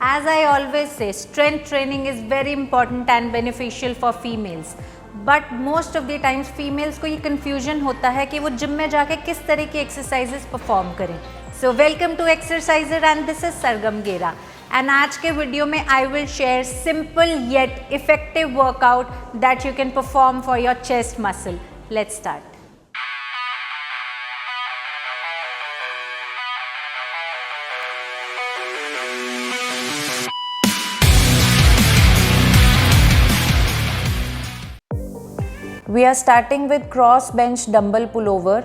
As I always say, strength training is very important and beneficial for females. But most of the times females को ये confusion होता है कि वो gym में जाके किस तरह की exercises perform करें. So welcome to Exerciser and this is सरगम गेरा. And आज के वीडियो में I will share simple yet effective workout that you can perform for your chest muscle. Let's start. We are starting with cross bench dumbbell pullover.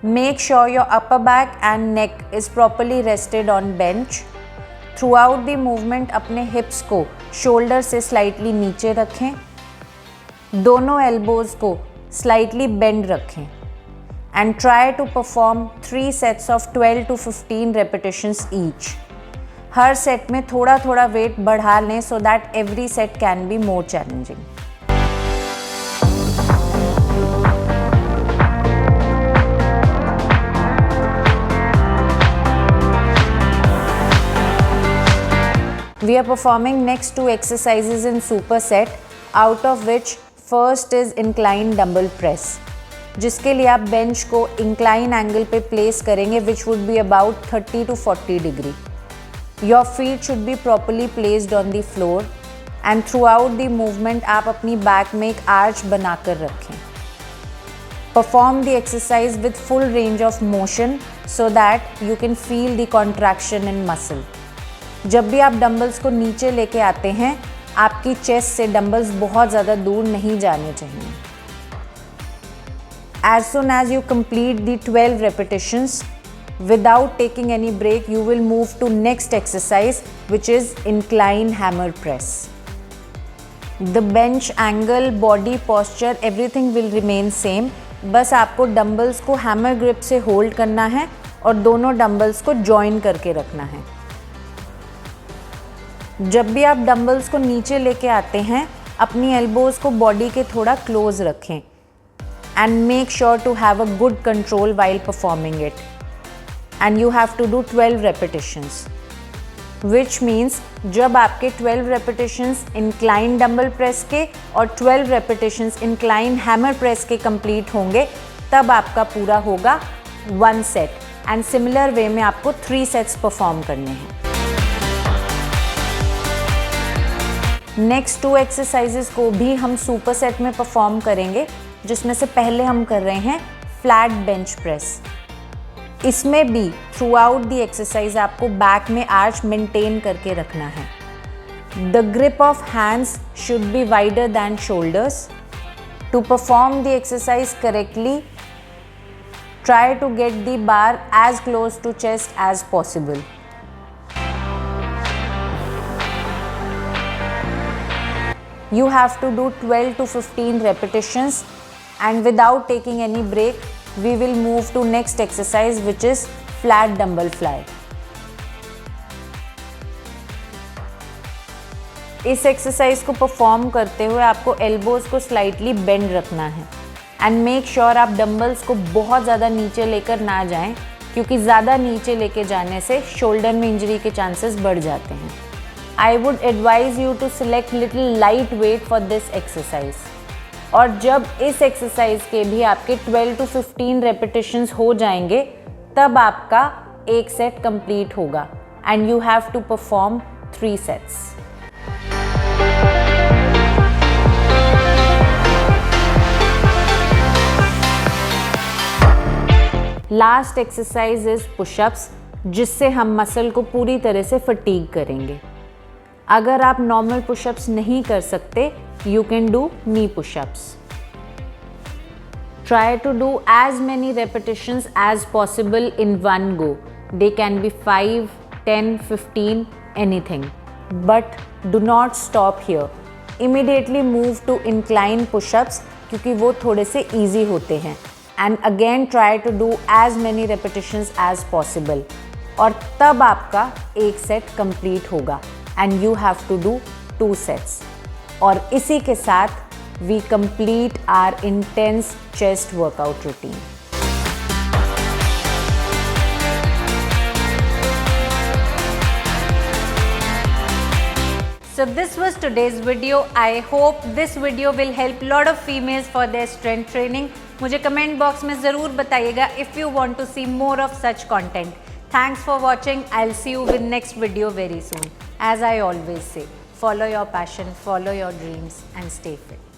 Make sure your upper back and neck is properly rested on bench. Throughout the movement अपने hips को shoulder से slightly नीचे रखें. दोनों elbows को slightly bend रखें. And try to perform 3 sets of 12 to 15 repetitions each. Her set में थोड़ा थोड़ा weight बढ़ा लें so that every set can be more challenging. We are performing next 2 exercises in superset, out of which first is incline dumbbell press, जिसके लिए आप bench को incline angle पे place करेंगे, which would be about 30 to 40 degree. Your feet should be properly placed on the floor and throughout the movement आप अपनी back में एक arch बनाकर रखें. Perform the exercise with full range of motion so that you can feel the contraction in muscle. जब भी आप dumbbells को नीचे लेके आते हैं, आपकी चेस्ट से डंबल्स बहुत ज़्यादा दूर नहीं जाने चाहिए. As soon as you complete the 12 repetitions, without taking any break, you will move to next exercise, which is incline hammer press. The bench angle, body posture, everything will remain same. बस आपको dumbbells को hammer grip से hold करना है और दोनों dumbbells को join करके रखना है. जब भी आप डंबल्स को नीचे लेके आते हैं, अपनी एल्बोज को बॉडी के थोड़ा क्लोज रखें and make sure to have a good control while performing it. And you have to do 12 repetitions, which means जब आपके 12 रेपिटेशंस इंक्लाइन डंबल प्रेस के और 12 रेपिटेशंस इंक्लाइन हैमर प्रेस के कंप्लीट होंगे, तब आपका पूरा होगा 1 सेट. एंड सिमिलर वे में आपको 3 सेट्स परफॉर्म करने हैं. नेक्स्ट 2 एक्सरसाइजेस को भी हम सुपर सेट में परफॉर्म करेंगे, जिसमें से पहले हम कर रहे हैं फ्लैट बेंच प्रेस. इसमें भी थ्रू आउट द एक्सरसाइज आपको बैक में आर्च मेंटेन करके रखना है. The grip of hands should be wider than shoulders. To perform the exercise correctly, try to get the bar as close to chest as possible. You have to do 12 to 15 repetitions and without taking any break, we will move to next exercise, which is flat dumbbell fly. इस exercise को perform करते हुए आपको elbows को slightly bend रखना है and make sure आप dumbbells को बहुत ज़्यादा नीचे लेकर ना जाएं, क्योंकि ज़्यादा नीचे लेके जाने से शोल्डर में इंजरी के चांसेस बढ़ जाते हैं. I would advise you to select little light weight for this exercise. और जब इस एक्सरसाइज के भी आपके 12 to 15 repetitions हो जाएंगे, तब आपका एक सेट कंप्लीट होगा and you have to perform 3 sets. Last exercise is pushups, जिससे हम मसल को पूरी तरह से फटीग करेंगे. अगर आप नॉर्मल पुशअप्स नहीं कर सकते, you can do knee pushups. Try to do as many repetitions as possible in one go. They can be 5, 10, 15, anything. But do not stop here. Immediately move to incline pushups, क्योंकि वो थोड़े से easy होते हैं. And again try to do as many repetitions as possible. और तब आपका एक सेट कंप्लीट होगा and you have to do 2 sets. और इसी के साथ we complete our intense chest workout routine. So this was today's video. I hope this video will help lot of females for their strength training. मुझे comment box में ज़रूर बताइएगा if you want to see more of such content. Thanks for watching. I'll see you with next video very soon. As I always say, follow your passion, follow your dreams and stay fit.